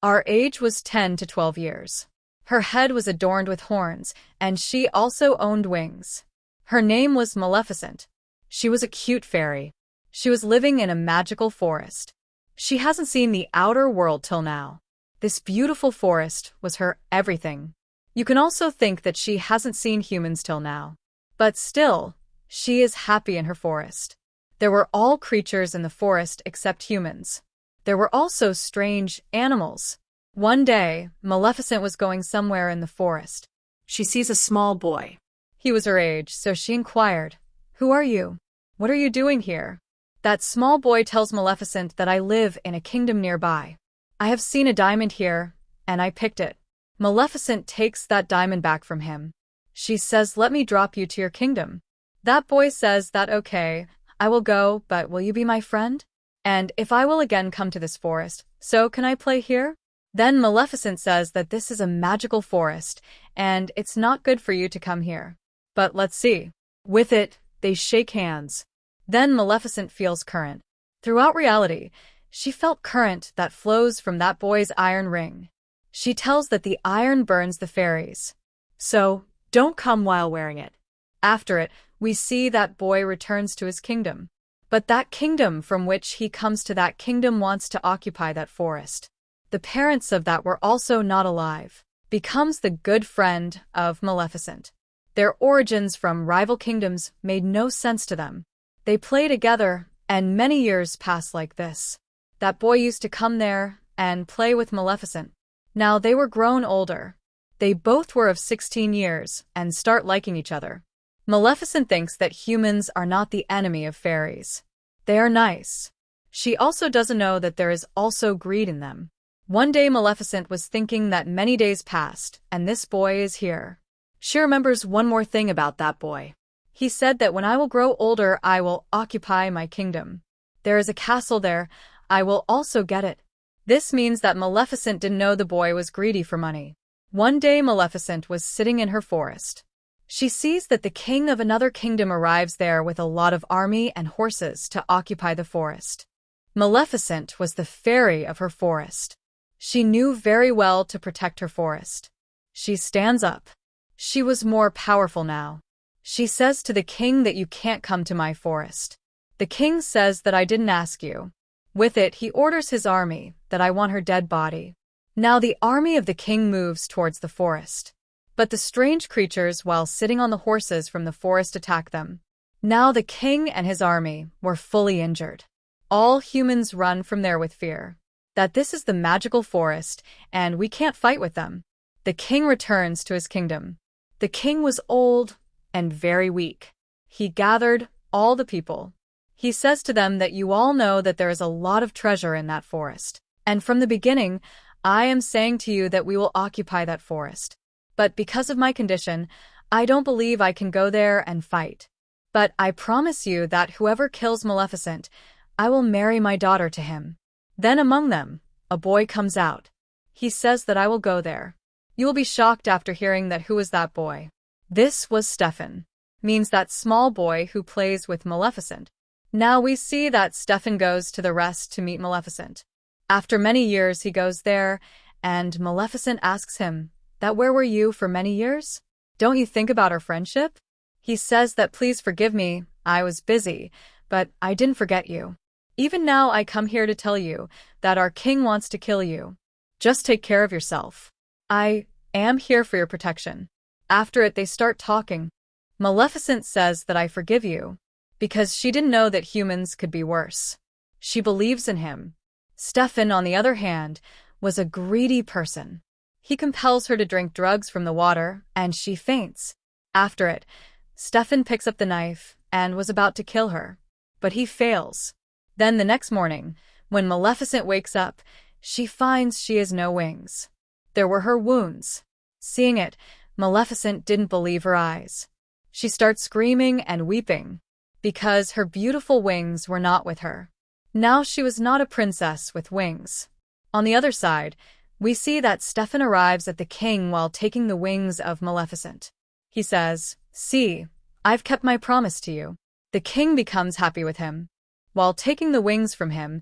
Our age was 10 to 12 years. Her head was adorned with horns, and she also owned wings. Her name was Maleficent. She was a cute fairy. She was living in a magical forest. She hasn't seen the outer world till now. This beautiful forest was her everything. You can also think that she hasn't seen humans till now. But still, she is happy in her forest. There were all creatures in the forest except humans. There were also strange animals. One day, Maleficent was going somewhere in the forest. She sees a small boy. He was her age, so she inquired, "Who are you? What are you doing here?" That small boy tells Maleficent that I live in a kingdom nearby. I have seen a diamond here, and I picked it. Maleficent takes that diamond back from him. She says, "Let me drop you to your kingdom." That boy says that okay, I will go, but will you be my friend? And if I will again come to this forest, so can I play here? Then Maleficent says that this is a magical forest, and it's not good for you to come here. But let's see. With it, they shake hands. Then Maleficent feels current. Throughout reality, she felt current that flows from that boy's iron ring. She tells that the iron burns the fairies. So, don't come while wearing it. After it, we see that boy returns to his kingdom. But that kingdom from which he comes to that kingdom wants to occupy that forest. The parents of that were also not alive. Becomes the good friend of Maleficent. Their origins from rival kingdoms made no sense to them. They play together, and many years pass like this. That boy used to come there and play with Maleficent. Now they were grown older. They both were of 16 years and start liking each other. Maleficent thinks that humans are not the enemy of fairies. They are nice. She also doesn't know that there is also greed in them. One day Maleficent was thinking that many days passed, and this boy is here. She remembers one more thing about that boy. He said that when I will grow older, I will occupy my kingdom. There is a castle there. I will also get it. This means that Maleficent didn't know the boy was greedy for money. One day Maleficent was sitting in her forest. She sees that the king of another kingdom arrives there with a lot of army and horses to occupy the forest. Maleficent was the fairy of her forest. She knew very well to protect her forest. She stands up. She was more powerful now. She says to the king that you can't come to my forest. The king says that I didn't ask you. With it, he orders his army, that I want her dead body. Now the army of the king moves towards the forest. But the strange creatures, while sitting on the horses from the forest, attack them. Now the king and his army were fully injured. All humans run from there with fear. That this is the magical forest, and we can't fight with them. The king returns to his kingdom. The king was old and very weak. He gathered all the people. He says to them that you all know that there is a lot of treasure in that forest. And from the beginning, I am saying to you that we will occupy that forest. But because of my condition, I don't believe I can go there and fight. But I promise you that whoever kills Maleficent, I will marry my daughter to him. Then among them, a boy comes out. He says that I will go there. You will be shocked after hearing that who is that boy. This was Stefan. Means that small boy who plays with Maleficent. Now we see that Stefan goes to the rest to meet Maleficent. After many years he goes there, and Maleficent asks him, that where were you for many years? Don't you think about our friendship? He says that please forgive me, I was busy, but I didn't forget you. Even now I come here to tell you that our king wants to kill you. Just take care of yourself. I am here for your protection. After it they start talking. Maleficent says that I forgive you, because she didn't know that humans could be worse. She believes in him. Stefan, on the other hand, was a greedy person. He compels her to drink drugs from the water, and she faints. After it, Stefan picks up the knife and was about to kill her, but he fails. Then the next morning, when Maleficent wakes up, she finds she has no wings. There were her wounds. Seeing it, Maleficent didn't believe her eyes. She starts screaming and weeping, because her beautiful wings were not with her. Now she was not a princess with wings. On the other side, we see that Stefan arrives at the king while taking the wings of Maleficent. He says, "See, I've kept my promise to you." The king becomes happy with him. While taking the wings from him,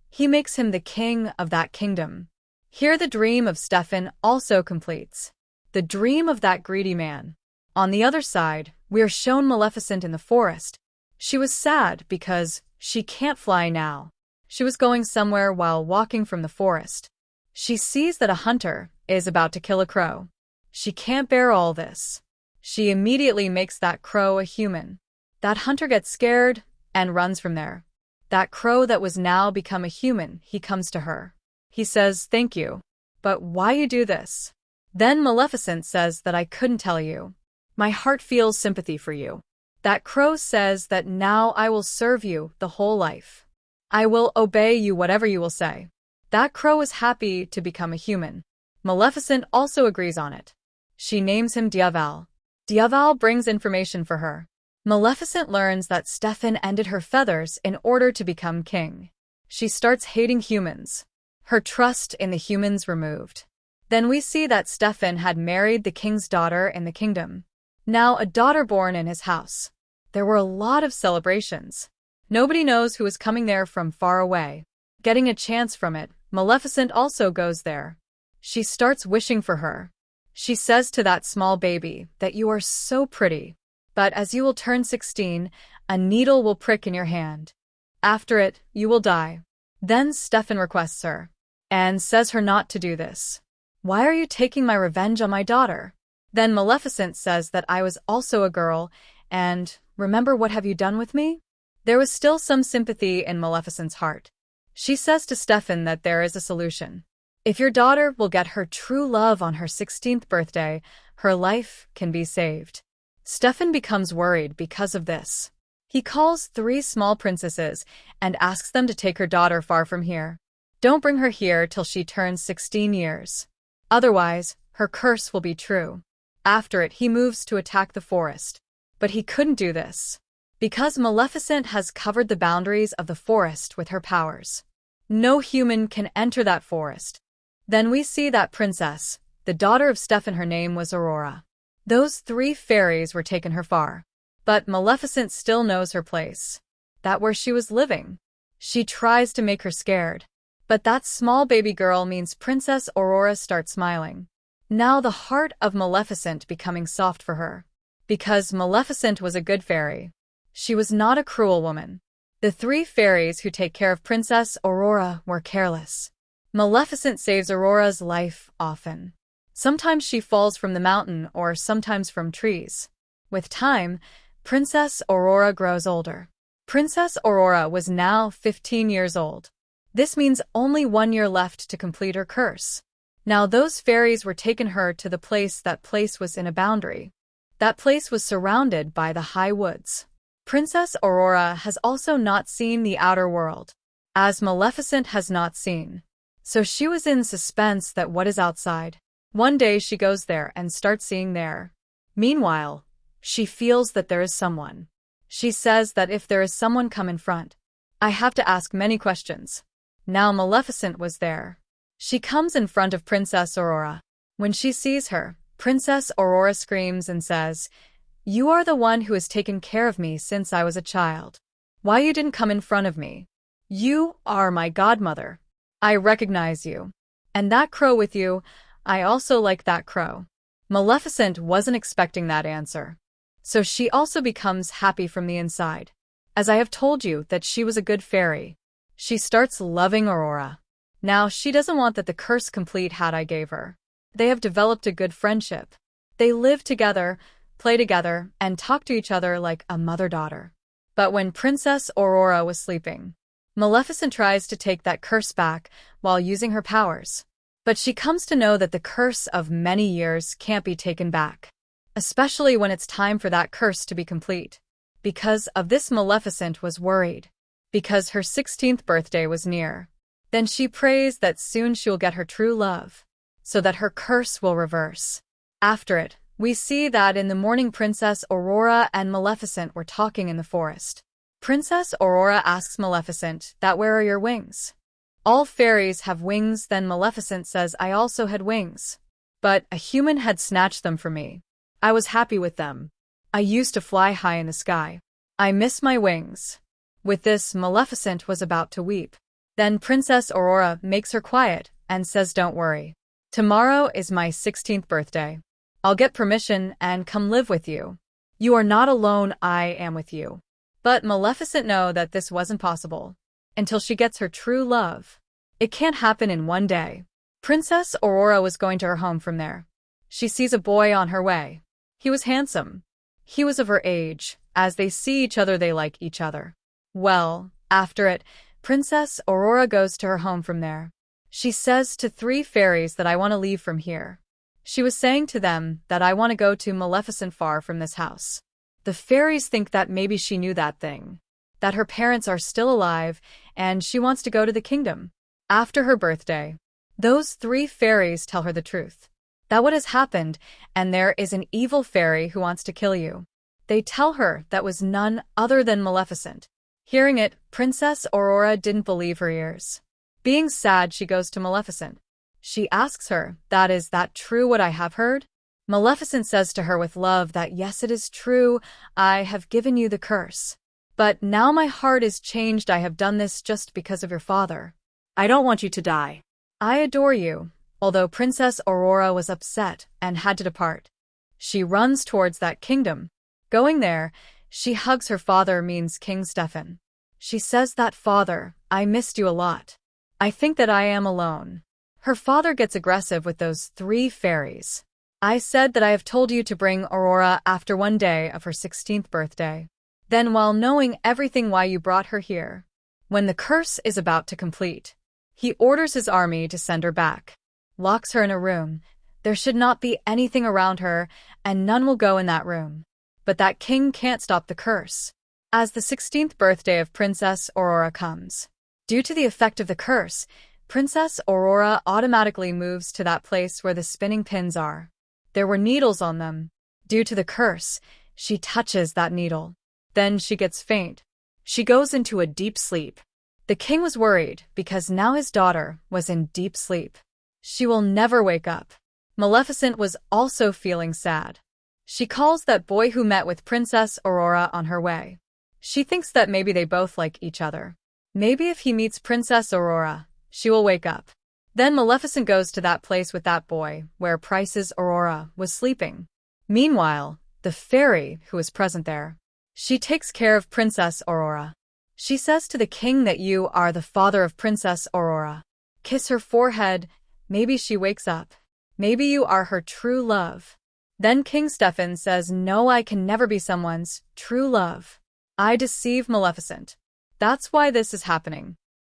he makes him the king of that kingdom. Here the dream of Stefan also completes. The dream of that greedy man. On the other side, we are shown Maleficent in the forest. She was sad because she can't fly now. She was going somewhere while walking from the forest. She sees that a hunter is about to kill a crow. She can't bear all this. She immediately makes that crow a human. That hunter gets scared and runs from there. That crow that was now become a human, he comes to her. He says, "Thank you. But why you do this?" Then Maleficent says that I couldn't tell you. My heart feels sympathy for you. That crow says that now I will serve you the whole life. I will obey you whatever you will say. That crow is happy to become a human. Maleficent also agrees on it. She names him Diaval. Diaval brings information for her. Maleficent learns that Stefan ended her feathers in order to become king. She starts hating humans. Her trust in the humans removed. Then we see that Stefan had married the king's daughter in the kingdom. Now a daughter born in his house. There were a lot of celebrations. Nobody knows who is coming there from far away. Getting a chance from it, Maleficent also goes there. She starts wishing for her. She says to that small baby that you are so pretty. But as you will turn 16, a needle will prick in your hand. After it, you will die. Then Stefan requests her and says her not to do this. Why are you taking my revenge on my daughter? Then Maleficent says that I was also a girl, and remember what have you done with me? There was still some sympathy in Maleficent's heart. She says to Stefan that there is a solution. If your daughter will get her true love on her 16th birthday, her life can be saved. Stefan becomes worried because of this. He calls 3 small princesses and asks them to take her daughter far from here. Don't bring her here till she turns 16 years. Otherwise, her curse will be true. After it, he moves to attack the forest. But he couldn't do this, because Maleficent has covered the boundaries of the forest with her powers. No human can enter that forest. Then we see that princess, the daughter of Stefan, her name was Aurora. Those 3 fairies were taken her far. But Maleficent still knows her place. That where she was living. She tries to make her scared. But that small baby girl means Princess Aurora starts smiling. Now the heart of Maleficent becoming soft for her. Because Maleficent was a good fairy. She was not a cruel woman. The 3 fairies who take care of Princess Aurora were careless. Maleficent saves Aurora's life often. Sometimes she falls from the mountain or sometimes from trees. With time, Princess Aurora grows older. Princess Aurora was now 15 years old. This means only 1 year left to complete her curse. Now those fairies were taken her to the place. That place was in a boundary. That place was surrounded by the high woods. Princess Aurora has also not seen the outer world, as Maleficent has not seen. So she was in suspense that what is outside. One day she goes there and starts seeing there. Meanwhile, she feels that there is someone. She says that if there is someone come in front, I have to ask many questions. Now Maleficent was there. She comes in front of Princess Aurora. When she sees her, Princess Aurora screams and says, "You are the one who has taken care of me since I was a child. Why you didn't come in front of me? You are my godmother. I recognize you. And that crow with you, I also like that crow." Maleficent wasn't expecting that answer. So she also becomes happy from the inside. As I have told you that she was a good fairy. She starts loving Aurora. Now she doesn't want that the curse complete had I gave her. They have developed a good friendship. They live together, play together, and talk to each other like a mother-daughter. But when Princess Aurora was sleeping, Maleficent tries to take that curse back while using her powers. But she comes to know that the curse of many years can't be taken back, especially when it's time for that curse to be complete. Because of this, Maleficent was worried, because her 16th birthday was near. Then she prays that soon she'll get her true love, so that her curse will reverse. After it, we see that in the morning Princess Aurora and Maleficent were talking in the forest. Princess Aurora asks Maleficent that where are your wings? All fairies have wings. Then Maleficent says I also had wings. But a human had snatched them from me. I was happy with them. I used to fly high in the sky. I miss my wings. With this, Maleficent was about to weep. Then Princess Aurora makes her quiet and says, "Don't worry. Tomorrow is my 16th birthday. I'll get permission and come live with you. You are not alone, I am with you." But Maleficent knows that this wasn't possible until she gets her true love. It can't happen in one day. Princess Aurora was going to her home from there. She sees a boy on her way. He was handsome. He was of her age. As they see each other, they like each other. Well, after it, Princess Aurora goes to her home from there. She says to 3 fairies that I want to leave from here. She was saying to them that I want to go to Maleficent far from this house. The fairies think that maybe she knew that thing, that her parents are still alive, and she wants to go to the kingdom. After her birthday, those 3 fairies tell her the truth, that what has happened, and there is an evil fairy who wants to kill you. They tell her that was none other than Maleficent. Hearing it, Princess Aurora didn't believe her ears. Being sad, she goes to Maleficent. She asks her, is that true what I have heard? Maleficent says to her with love that yes, it is true, I have given you the curse. But now my heart is changed, I have done this just because of your father. I don't want you to die. I adore you. Although Princess Aurora was upset and had to depart, she runs towards that kingdom. Going there, she hugs her father, means King Stefan. She says that, "Father, I missed you a lot. I think that I am alone." Her father gets aggressive with those 3 fairies. "I said that I have told you to bring Aurora after one day of her 16th birthday. Then, while knowing everything why you brought her here, when the curse is about to complete, he orders his army to send her back, locks her in a room. There should not be anything around her, and none will go in that room. But that king can't stop the curse. As the 16th birthday of Princess Aurora comes, due to the effect of the curse, Princess Aurora automatically moves to that place where the spinning pins are. There were needles on them. Due to the curse, she touches that needle. Then she gets faint. She goes into a deep sleep. The king was worried because now his daughter was in deep sleep. She will never wake up. Maleficent was also feeling sad. She calls that boy who met with Princess Aurora on her way. She thinks that maybe they both like each other. Maybe if he meets Princess Aurora, she will wake up. Then Maleficent goes to that place with that boy, where Princess Aurora was sleeping. Meanwhile, the fairy who is present there, she takes care of Princess Aurora. She says to the king that you are the father of Princess Aurora. Kiss her forehead, maybe she wakes up. Maybe you are her true love. Then King Stefan says, "No, I can never be someone's true love. I deceive Maleficent. That's why this is happening."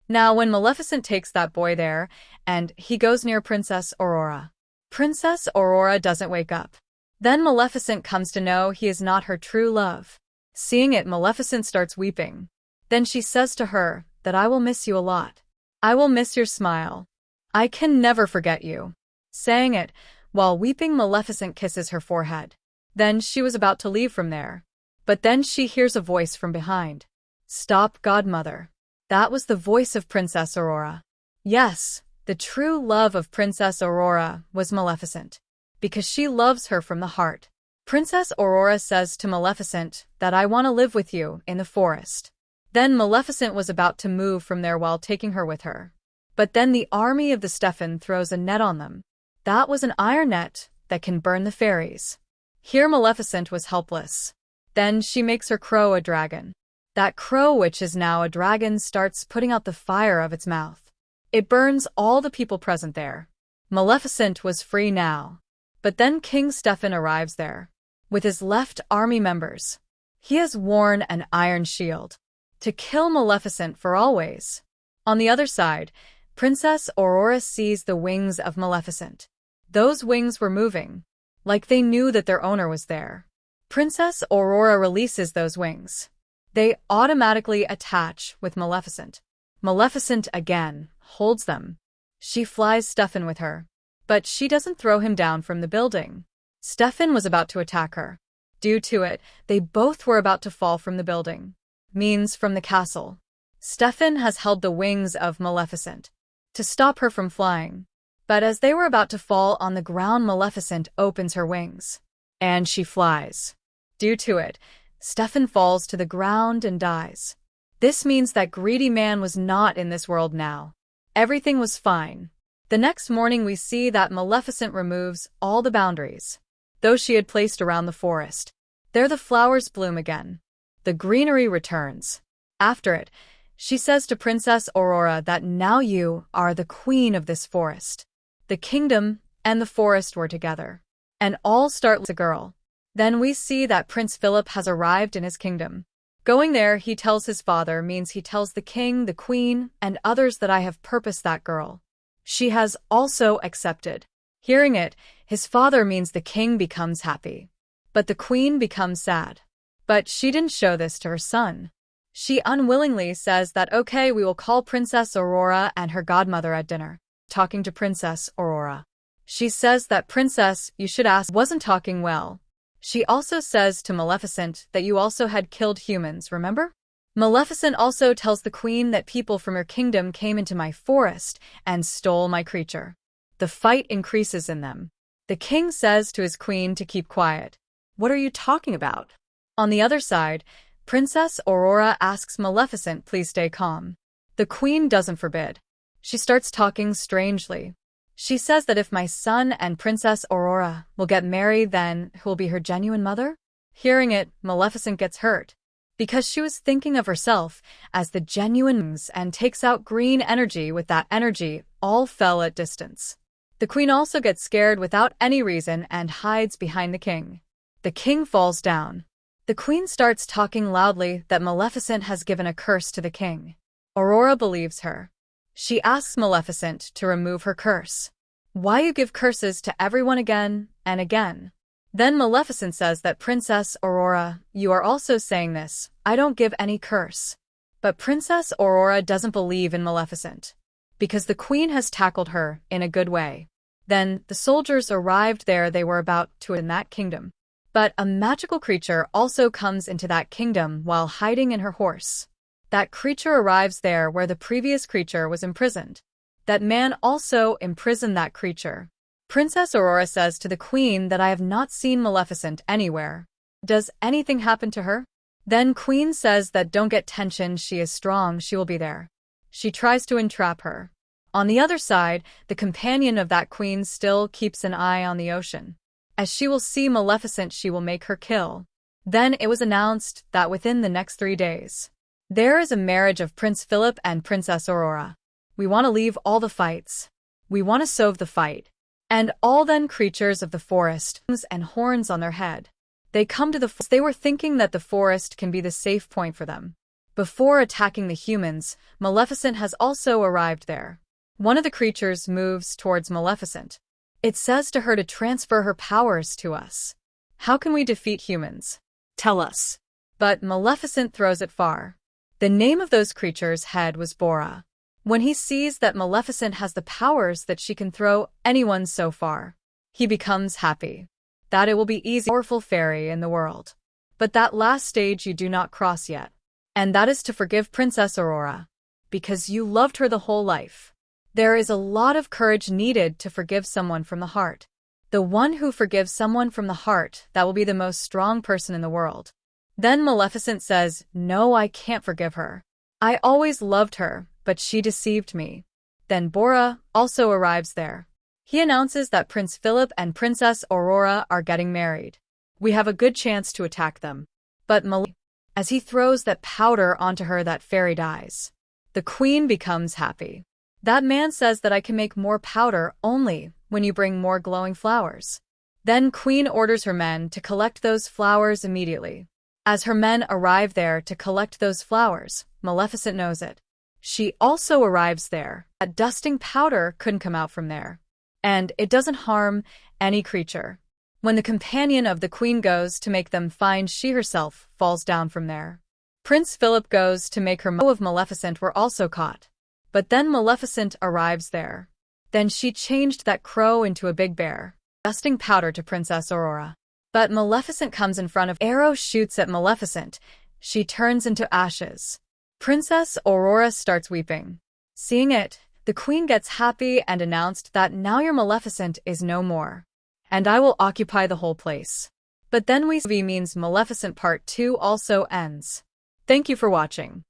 Now when Maleficent takes that boy there, and he goes near Princess Aurora, Princess Aurora doesn't wake up. Then Maleficent comes to know he is not her true love. Seeing it, Maleficent starts weeping. Then she says to her that I will miss you a lot. I will miss your smile. I can never forget you. Saying it, while weeping, Maleficent kisses her forehead. Then she was about to leave from there. But then she hears a voice from behind. "Stop, Godmother." That was the voice of Princess Aurora. Yes, the true love of Princess Aurora was Maleficent, because she loves her from the heart. Princess Aurora says to Maleficent that I want to live with you in the forest. Then Maleficent was about to move from there while taking her with her. But then the army of the Stefan throws a net on them. That was an iron net that can burn the fairies. Here Maleficent was helpless. Then she makes her crow a dragon. That crow, which is now a dragon, starts putting out the fire of its mouth. It burns all the people present there. Maleficent was free now. But then King Stefan arrives there, with his left army members. He has worn an iron shield, to kill Maleficent for always. On the other side, Princess Aurora sees the wings of Maleficent. Those wings were moving, like they knew that their owner was there. Princess Aurora releases those wings. They automatically attach with Maleficent. Maleficent again holds them. She flies Stefan with her, but she doesn't throw him down from the building. Stefan was about to attack her. Due to it, they both were about to fall from the building, means from the castle. Stefan has held the wings of Maleficent to stop her from flying. But as they were about to fall on the ground, Maleficent opens her wings, and she flies. Due to it, Stefan falls to the ground and dies. This means that greedy man was not in this world now. Everything was fine. The next morning we see that Maleficent removes all the boundaries, those she had placed around the forest. There the flowers bloom again. The greenery returns. After it, she says to Princess Aurora that now you are the queen of this forest. The kingdom and the forest were together. And all start with a girl. Then we see that Prince Philip has arrived in his kingdom. Going there, he tells his father means he tells the king, the queen, and others that I have purposed that girl. She has also accepted. Hearing it, his father means the king becomes happy. But the queen becomes sad. But she didn't show this to her son. She unwillingly says that okay, we will call Princess Aurora and her godmother at dinner. Talking to Princess Aurora. She says that Princess, you should ask, wasn't talking well. She also says to Maleficent that you also had killed humans, remember? Maleficent also tells the queen that people from her kingdom came into my forest and stole my creature. The fight increases in them. The king says to his queen to keep quiet. What are you talking about? On the other side, Princess Aurora asks Maleficent please stay calm. The queen doesn't forbid. She starts talking strangely. She says that if my son and Princess Aurora will get married, then who will be her genuine mother? Hearing it, Maleficent gets hurt. Because she was thinking of herself as the genuine and takes out green energy. With that energy, all fell at distance. The queen also gets scared without any reason and hides behind the king. The king falls down. The queen starts talking loudly that Maleficent has given a curse to the king. Aurora believes her. She asks Maleficent to remove her curse. Why you give curses to everyone again and again? Then Maleficent says that Princess Aurora, you are also saying this. I don't give any curse. But Princess Aurora doesn't believe in Maleficent. Because the queen has tackled her in a good way. Then the soldiers arrived there. They were about to in that kingdom. But a magical creature also comes into that kingdom while hiding in her horse. That creature arrives there where the previous creature was imprisoned. That man also imprisoned that creature. Princess Aurora says to the queen that I have not seen Maleficent anywhere. Does anything happen to her? Then queen says that don't get tension, she is strong, she will be there. She tries to entrap her. On the other side, the companion of that queen still keeps an eye on the ocean. As she will see Maleficent, she will make her kill. Then it was announced that within the next 3 days, there is a marriage of Prince Philip and Princess Aurora. We want to leave all the fights. We want to solve the fight. And all then creatures of the forest and horns on their head. They come to the forest. They were thinking that the forest can be the safe point for them. Before attacking the humans, Maleficent has also arrived there. One of the creatures moves towards Maleficent. It says to her to transfer her powers to us. How can we defeat humans? Tell us. But Maleficent throws it far. The name of those creatures' head was Bora. When he sees that Maleficent has the powers that she can throw anyone so far, he becomes happy. That it will be easy, powerful fairy in the world. But that last stage you do not cross yet. And that is to forgive Princess Aurora. Because you loved her the whole life. There is a lot of courage needed to forgive someone from the heart. The one who forgives someone from the heart, that will be the most strong person in the world. Then Maleficent says, no, I can't forgive her. I always loved her, but she deceived me. Then Bora also arrives there. He announces that Prince Philip and Princess Aurora are getting married. We have a good chance to attack them. But as he throws that powder onto her, that fairy dies. The queen becomes happy. That man says that I can make more powder only when you bring more glowing flowers. Then queen orders her men to collect those flowers immediately. As her men arrive there to collect those flowers, Maleficent knows it. She also arrives there. That dusting powder couldn't come out from there. And it doesn't harm any creature. When the companion of the queen goes to make them find, she herself falls down from there. Prince Philip goes to make her of Maleficent were also caught. But then Maleficent arrives there. Then she changed that crow into a big bear, dusting powder to Princess Aurora. But Maleficent comes in front of arrow shoots at Maleficent. She turns into ashes. Princess Aurora starts weeping. Seeing it, the queen gets happy and announced that now your Maleficent is no more. And I will occupy the whole place. But then means Maleficent Part 2 also ends. Thank you for watching.